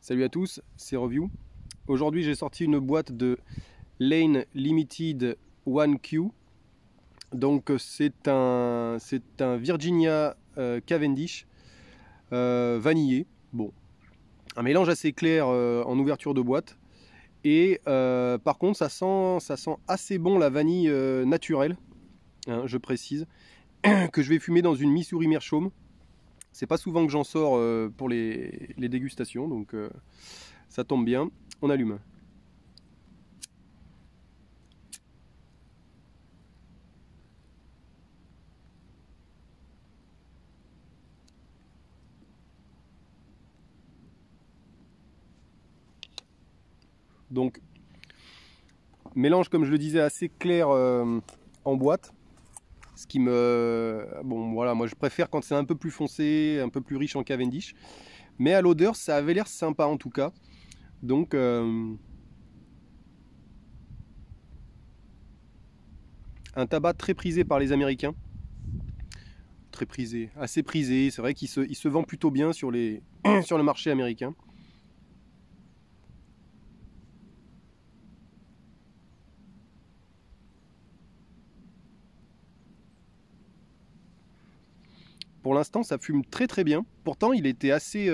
Salut à tous, c'est Review. Aujourd'hui j'ai sorti une boîte de Lane Limited 1Q. Donc c'est un Virginia Cavendish vanillé. Bon, un mélange assez clair en ouverture de boîte. Et par contre ça sent assez bon la vanille naturelle, hein, je précise, que je vais fumer dans une Missouri Meerschaum. C'est pas souvent que j'en sors pour les dégustations, donc ça tombe bien, on allume. Donc mélange, comme je le disais, assez clair en boîte. Ce qui me... Bon voilà, moi je préfère quand c'est un peu plus foncé, un peu plus riche en Cavendish. Mais à l'odeur, ça avait l'air sympa en tout cas. Donc un tabac très prisé par les Américains. Très prisé, assez prisé. C'est vrai qu'il se vend plutôt bien sur sur le marché américain. Pour l'instant, ça fume très très bien. Pourtant, il était assez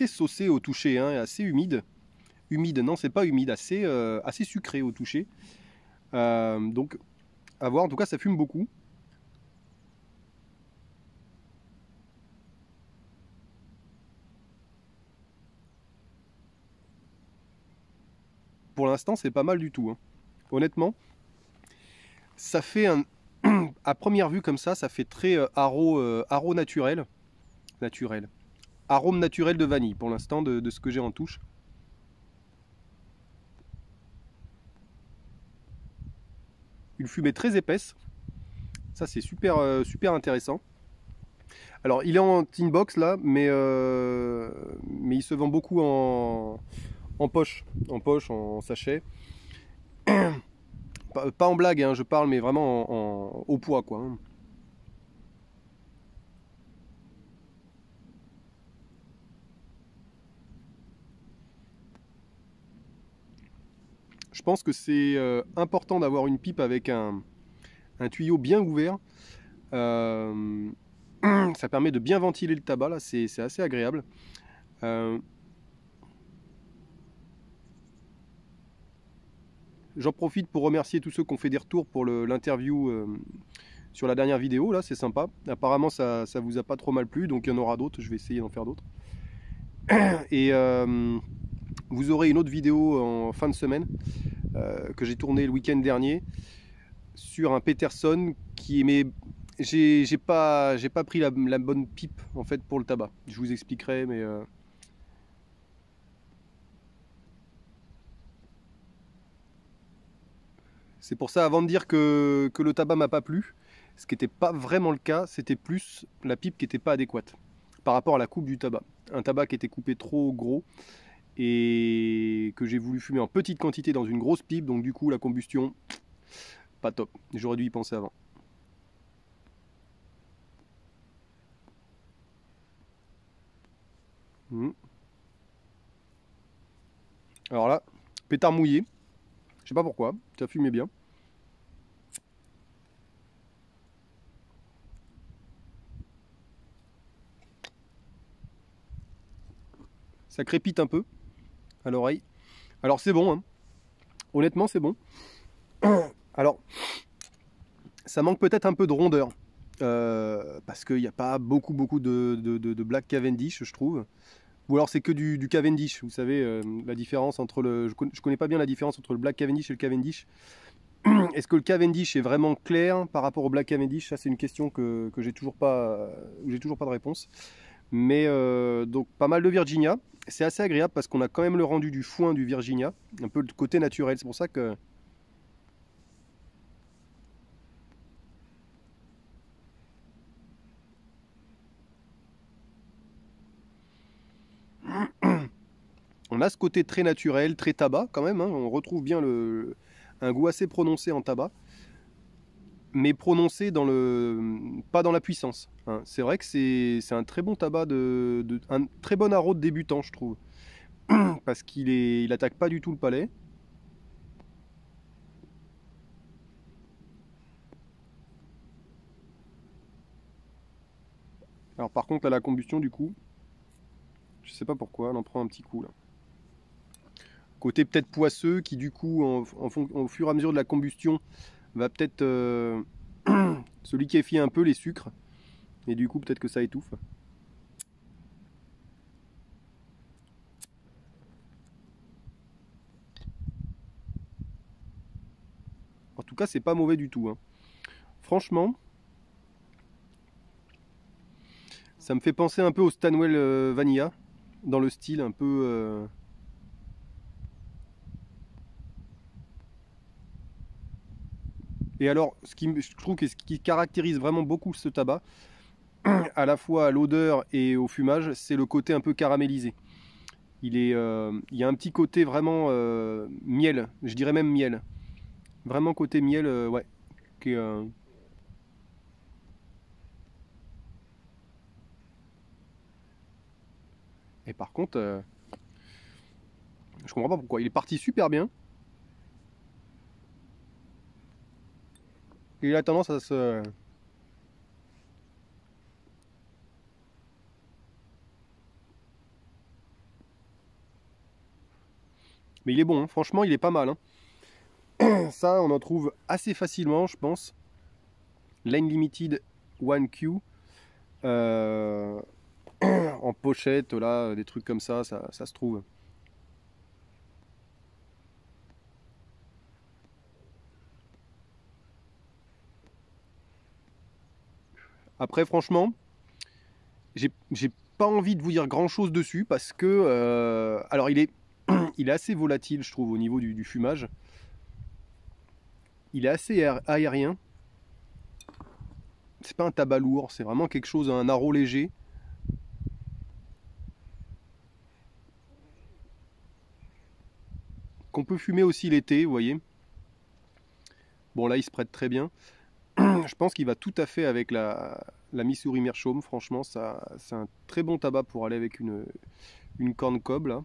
saucé au toucher, hein, assez humide. Humide, non, c'est pas humide, assez sucré au toucher. Donc, à voir. En tout cas, ça fume beaucoup. Pour l'instant, c'est pas mal du tout, hein. Honnêtement, ça fait un... à première vue comme ça fait très haro naturel. Naturel. Arôme naturel de vanille, pour l'instant, de ce que j'ai en touche. Une fumée très épaisse. Ça, c'est super intéressant. Alors, il est en tin box là, mais il se vend beaucoup en poche, en sachet. Pas en blague, hein, je parle, mais vraiment au poids, quoi. Je pense que c'est important d'avoir une pipe avec un tuyau bien ouvert. Ça permet de bien ventiler le tabac, là, c'est assez agréable. J'en profite pour remercier tous ceux qui ont fait des retours pour l'interview sur la dernière vidéo, là, c'est sympa. Apparemment, ça vous a pas trop mal plu, donc il y en aura d'autres, je vais essayer d'en faire d'autres. Et vous aurez une autre vidéo en fin de semaine que j'ai tournée le week-end dernier sur un Peterson qui est... J'ai pas pris la bonne pipe en fait pour le tabac. Je vous expliquerai, mais... C'est pour ça, avant de dire que le tabac m'a pas plu, ce qui n'était pas vraiment le cas, c'était plus la pipe qui n'était pas adéquate par rapport à la coupe du tabac. Un tabac qui était coupé trop gros et que j'ai voulu fumer en petite quantité dans une grosse pipe, donc du coup la combustion, pas top. J'aurais dû y penser avant. Alors là, pétard mouillé, je sais pas pourquoi, ça fumait bien. Ça crépite un peu à l'oreille. Alors c'est bon, hein. Honnêtement c'est bon. Alors, ça manque peut-être un peu de rondeur. Parce qu'il n'y a pas beaucoup de Black Cavendish, je trouve. Ou alors c'est que du Cavendish, vous savez, la différence entre le... Je connais pas bien la différence entre le Black Cavendish et le Cavendish. Est-ce que le Cavendish est vraiment clair par rapport au Black Cavendish? Ça c'est une question que j'ai toujours pas de réponse. Mais donc pas mal de Virginia. C'est assez agréable parce qu'on a quand même le rendu du foin du Virginia, un peu le côté naturel. C'est pour ça que... On a ce côté très naturel, très tabac quand même, hein. On retrouve bien un goût assez prononcé en tabac, mais prononcé pas dans la puissance, hein. C'est vrai que c'est un très bon tabac, un très bon arôme de débutant, je trouve. parce il attaque pas du tout le palais. Alors par contre, à la combustion, du coup, je sais pas pourquoi, elle en prend un petit coup là. Côté peut-être poisseux, qui du coup, au fur et à mesure de la combustion, va peut-être se liquéfier un peu les sucres. Et du coup, peut-être que ça étouffe. En tout cas, c'est pas mauvais du tout, hein. Franchement, ça me fait penser un peu au Stanwell Vanilla, dans le style un peu... Et alors, je trouve que ce qui caractérise vraiment beaucoup ce tabac, à la fois à l'odeur et au fumage, c'est le côté un peu caramélisé. Il y a un petit côté vraiment miel, je dirais même miel. Vraiment côté miel, ouais. Qui est, Et par contre, je comprends pas pourquoi. Il est parti super bien. Et il a tendance à se... Mais il est bon, hein. Franchement, il est pas mal, hein. Ça, on en trouve assez facilement, je pense. Lane Limited 1Q. Euh, En pochette, là, des trucs comme ça se trouve. Après, franchement, j'ai pas envie de vous dire grand chose dessus parce que, alors, il est assez volatile, je trouve, au niveau du fumage. Il est assez aérien. C'est pas un tabac lourd, c'est vraiment quelque chose, un arôme léger. Qu'on peut fumer aussi l'été, vous voyez. Bon, là, il se prête très bien. Je pense qu'il va tout à fait avec la Missouri Meerschaum. Franchement, c'est un très bon tabac pour aller avec une corn cob là.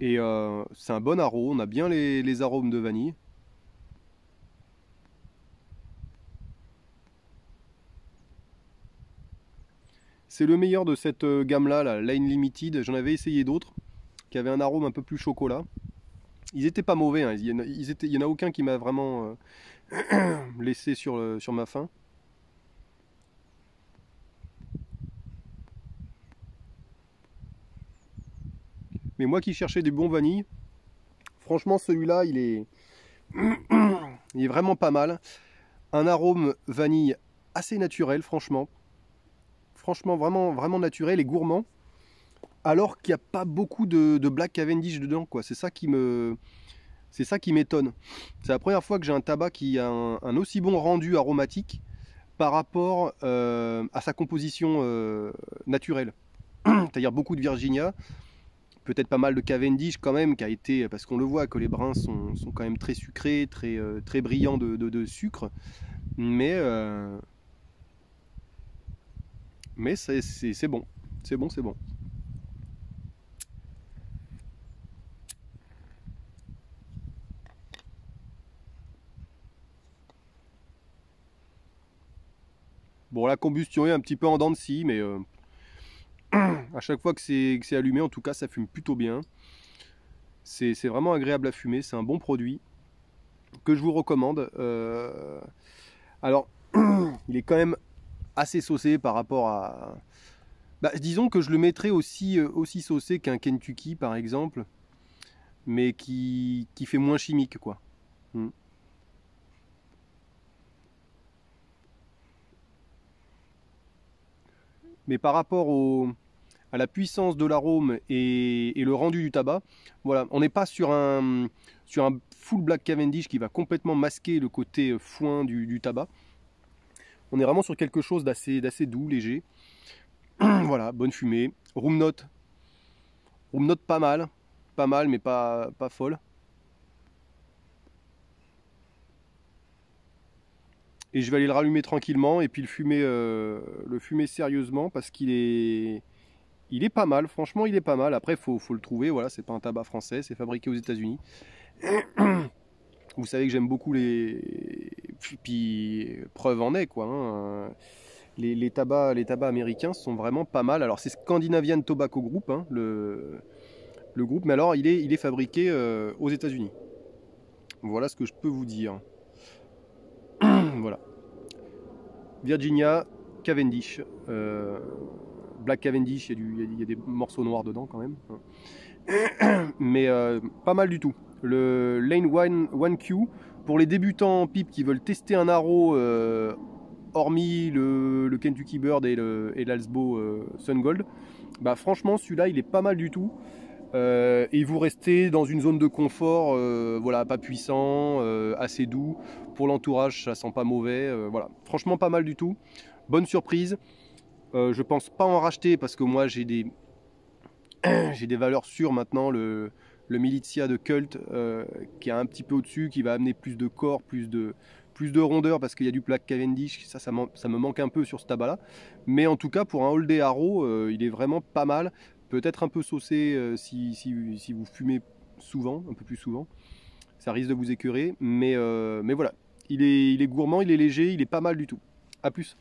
Et c'est un bon arôme. On a bien les arômes de vanille. C'est le meilleur de cette gamme là, la Line Limited. J'en avais essayé d'autres qui avaient un arôme un peu plus chocolat. Ils étaient pas mauvais, hein. Il y en a aucun qui m'a vraiment laissé sur ma faim. Mais moi qui cherchais des bons vanilles, franchement celui-là il est vraiment pas mal. Un arôme vanille assez naturel, franchement. Franchement, vraiment, vraiment naturel et gourmand. Alors qu'il n'y a pas beaucoup de Black Cavendish dedans, quoi. C'est ça qui m'étonne. C'est la première fois que j'ai un tabac qui a un aussi bon rendu aromatique par rapport à sa composition naturelle. C'est-à-dire beaucoup de Virginia, peut-être pas mal de Cavendish quand même, qui a été, parce qu'on le voit que les brins sont quand même très sucrés, très brillants de sucre. Mais, mais c'est bon. C'est bon, c'est bon. Bon, la combustion est un petit peu en dents de scie, mais à chaque fois que c'est allumé, en tout cas, ça fume plutôt bien. C'est vraiment agréable à fumer, c'est un bon produit que je vous recommande. Alors, il est quand même assez saucé par rapport à... Bah, disons que je le mettrais aussi saucé qu'un Kentucky, par exemple, mais qui fait moins chimique, quoi. Mm. Mais par rapport à la puissance de l'arôme et le rendu du tabac, voilà, on n'est pas sur un full Black Cavendish qui va complètement masquer le côté foin du tabac. On est vraiment sur quelque chose d'assez doux, léger. Voilà, bonne fumée. Room note pas mal, mais pas folle. Et je vais aller le rallumer tranquillement et puis le fumer sérieusement parce il est pas mal, franchement il est pas mal. Après faut le trouver, voilà, c'est pas un tabac français, c'est fabriqué aux États-Unis. Vous savez que j'aime beaucoup les. Puis preuve en est quoi. Hein. Les tabacs américains sont vraiment pas mal. Alors c'est Scandinavian Tobacco Group, hein, le groupe, mais alors il est fabriqué aux États-Unis. Voilà ce que je peux vous dire. Voilà. Virginia Cavendish. Black Cavendish, il y a des morceaux noirs dedans quand même. Mais pas mal du tout. Le Lane 1Q, pour les débutants en pipe qui veulent tester un haro, hormis le Kentucky Bird et l'Alsbo Sun Gold, bah franchement celui-là il est pas mal du tout. Et vous restez dans une zone de confort, voilà, pas puissant, assez doux. Pour l'entourage, ça sent pas mauvais. Voilà, franchement pas mal du tout. Bonne surprise. Je pense pas en racheter parce que moi j'ai des valeurs sûres maintenant. Le Militia de Cult qui est un petit peu au-dessus, qui va amener plus de corps, plus de rondeur parce qu'il y a du Black Cavendish. Ça me manque un peu sur ce tabac-là. Mais en tout cas, pour un Old Haro, il est vraiment pas mal. Peut-être un peu saucé si vous fumez souvent, un peu plus souvent. Ça risque de vous écœurer. Mais voilà, il est gourmand, il est léger, il est pas mal du tout. A plus.